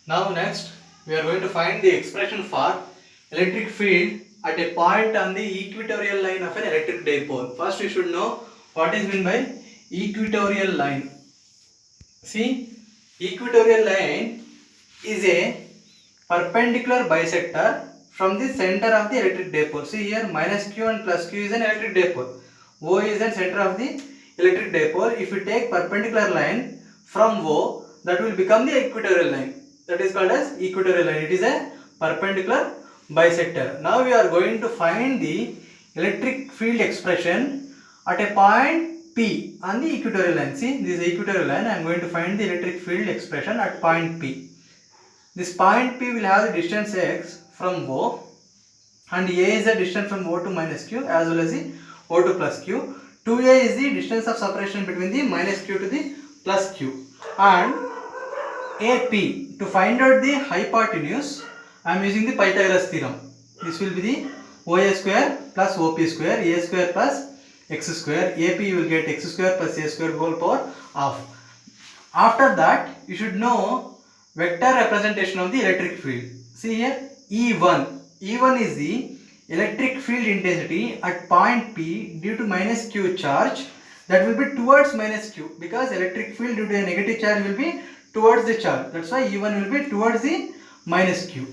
Now next we are going to find the expression for electric field at a point on the equatorial line of an electric dipole. First we should know what is meant by equatorial line. See, equatorial line is a perpendicular bisector from the center of the electric dipole. See here, minus q and plus q is an electric dipole. O is the center of the electric dipole. If you take perpendicular line from O, that will become the equatorial line. That is called as equatorial line. It is a perpendicular bisector. Now we are going to find the electric field expression at a point P on the equatorial line. See, this is equatorial line. I am going to find the electric field expression at point P. This point P will have the distance x from O, and A is the distance from O to minus Q as well as the O to plus Q. 2A is the distance of separation between the minus Q to the plus Q. And AP, to find out the hypotenuse, I am using the Pythagoras theorem. This will be the OA square plus OP square, A square plus x square. AP you will get x square plus A square whole power half. After that, you should know vector representation of the electric field. See here, E1. E1 is the electric field intensity at point P due to minus Q charge. That will be towards minus Q, because electric field due to a negative charge will be towards the charge. That's why E1 will be towards the minus Q.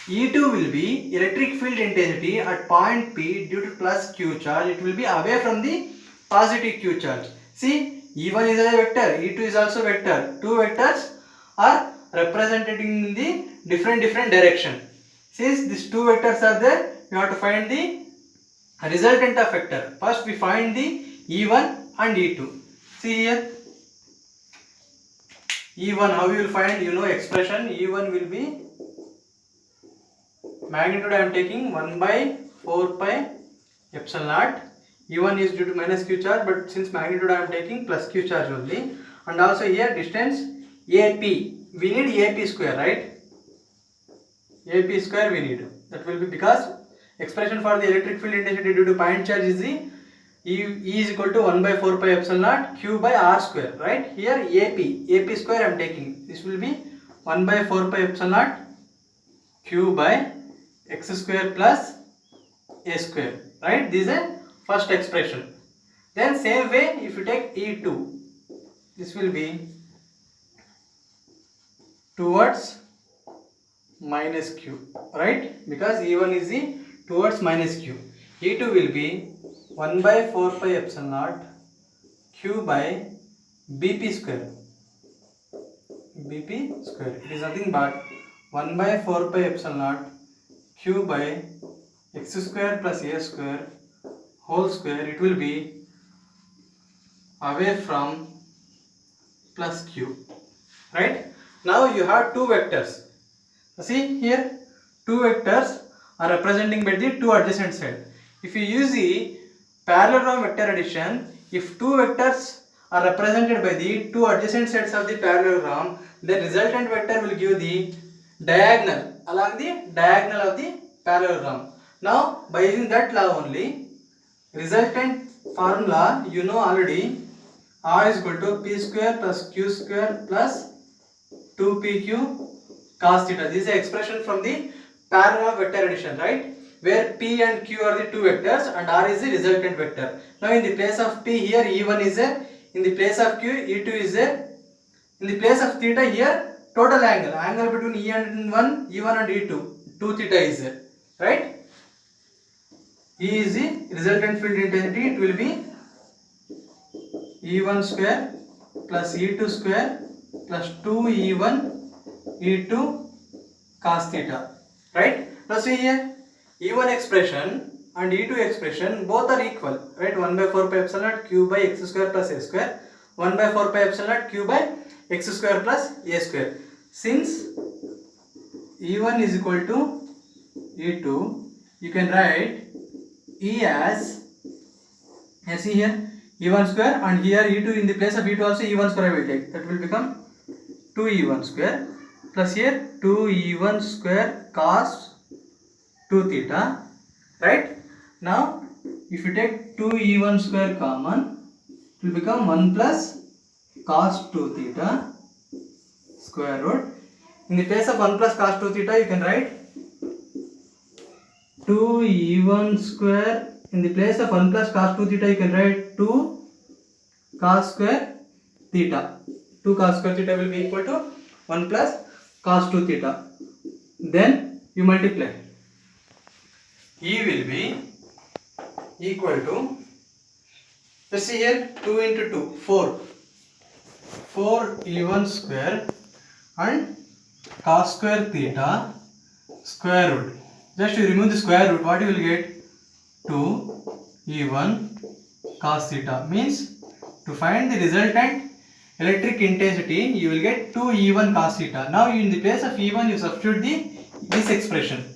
E2 will be electric field intensity at point P due to plus Q charge. It will be away from the positive Q charge. See, E1 is a vector, E2 is also vector. Two vectors are represented in the different direction. Since these two vectors are there, we have to find the resultant of vector. First we find the E1 and E2. See here, E1, how you will find, you know expression. E1 will be magnitude I am taking 1 by 4 pi epsilon naught. E1 is due to minus Q charge, but since magnitude I am taking plus Q charge only. And also here distance AP, we need AP square, right? AP square we need. That will be because expression for the electric field intensity due to point charge is the E is equal to 1 by 4 pi epsilon naught Q by R square, right? Here AP square I am taking. This will be 1 by 4 pi epsilon naught Q by x square plus A square, right? This is a first expression. Then same way, if you take E2, this will be towards minus Q, right? Because E1 is the towards minus Q. E2 will be 1 by 4 pi epsilon naught Q by BP square. BP square. It is nothing but 1 by 4 pi epsilon naught Q by x square plus A square whole square. It will be away from plus Q, right? Now you have two vectors. See here, two vectors are representing by the two adjacent sides. If you use the parallelogram vector addition, if two vectors are represented by the two adjacent sides of the parallelogram, the resultant vector will give the diagonal along the diagonal of the parallelogram. Now by using that law only, resultant formula you know already, R is equal to P square plus Q square plus 2PQ cos theta. This is the expression from the parallel vector addition, right? Where P and Q are the two vectors and R is the resultant vector. Now in the place of P here E1 is there, in the place of Q E2 is there, in the place of theta here total angle between E1 and E2, 2 theta is there, right? E is the resultant field intensity. It will be E1 square plus E2 square plus 2E1 E2 cos theta, right? Now see here, E1 expression and E2 expression both are equal, right? 1 by 4 pi epsilon naught Q by x square plus A square, 1 by 4 pi epsilon naught Q by x square plus A square. Since E1 is equal to E2, you can write E as, see here, E1 square, and here E2 in the place of E2 also E1 square I will take. That will become 2E1 square plus here 2E1 square cos 2 theta, right? Now if you take 2E1 square common, it will become 1 plus cos 2 theta square root In the place of 1 plus cos 2 theta, you can write 2 E1 square. In the place of 1 plus cos 2 theta, you can write 2 cos square theta. 2 cos square theta will be equal to 1 plus cos 2 theta. Then you multiply. E will be equal to, let's see here, 2 into 2, 4. 4 E1 square and cos square theta square root. Just you remove the square root, what you will get? 2 E1 cos theta. Means to find the resultant electric intensity, you will get 2 E1 cos theta. Now in the place of E1 you substitute this expression.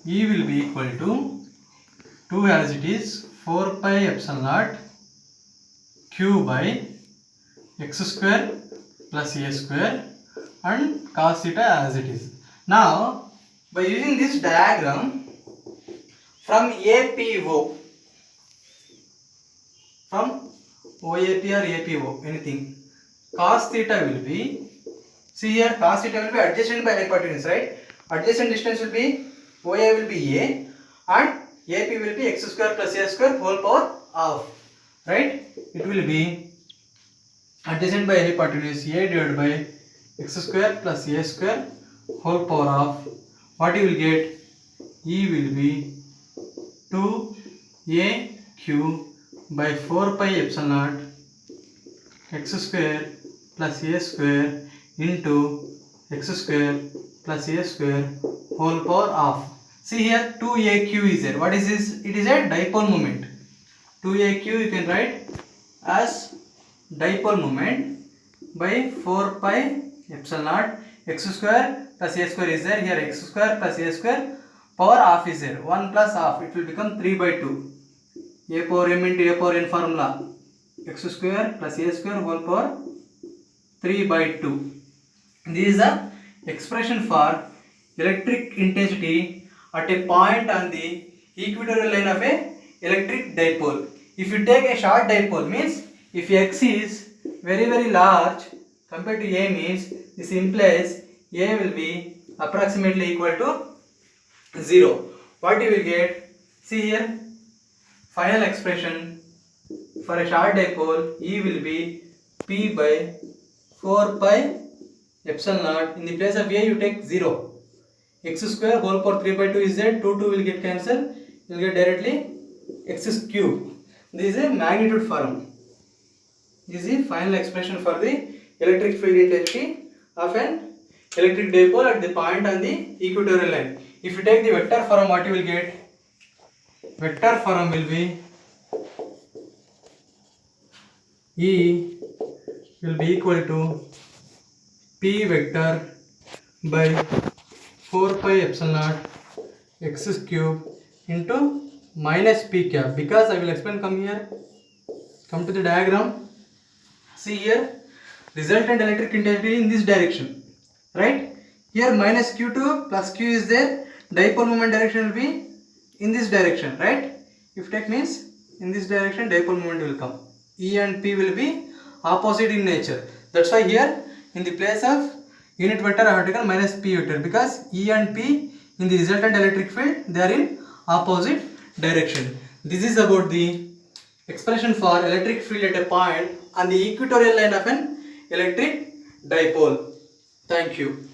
E will be equal to 2 as it is 4 pi epsilon naught q by x square plus a square and cos theta as it is. Now by using this diagram from APO, from OAP or APO, anything, cos theta will be, see here, cos theta will be adjacent by hypotenuse, right? Adjacent distance will be, OA will be A and AP will be x square plus a square whole power half, right? It will be adjacent by hypotenuse A divided by x square plus a square whole power half. What you will get? E will be 2AQ by 4 pi epsilon naught x square plus a square into x square plus a square whole power half. See here, 2AQ is there. What is this? It is a dipole moment. 2AQ you can write as dipole moment by 4 pi epsilon naught x square plus a square is there. Here x square plus a square power half is there. 1 plus half, it will become 3 by 2. A power m into a power n formula. X square plus a square whole power 3 by 2. This is the expression for electric intensity at a point on the equatorial line of a electric dipole. If you take a short dipole, means if x is very large compared to a, means this implies a will be approximately equal to 0. What you will get? See here, final expression for a short dipole, E will be P by 4 pi epsilon naught. In the place of a you take 0. X square whole power 3 by 2 is there. 2 will get cancelled. You will get directly x cube. This is a magnitude form. This is the final expression for the electric field intensity of an electric dipole at the point on the equatorial line. If you take the vector form, what you will get? Vector form will be E will be equal to P vector by 4 pi epsilon naught x cube into minus p cap, because I will explain. Come here, come to the diagram. See here, resultant electric intensity in this direction, right? Here minus q2 plus q is there. Dipole moment direction will be in this direction, right? If take means in this direction dipole moment will come. E and P will be opposite in nature. That's why here in the place of unit vector I have taken minus P vector, because E and P in the resultant electric field they are in opposite direction. This is about the expression for electric field at a point on the equatorial line of an electric dipole. Thank you.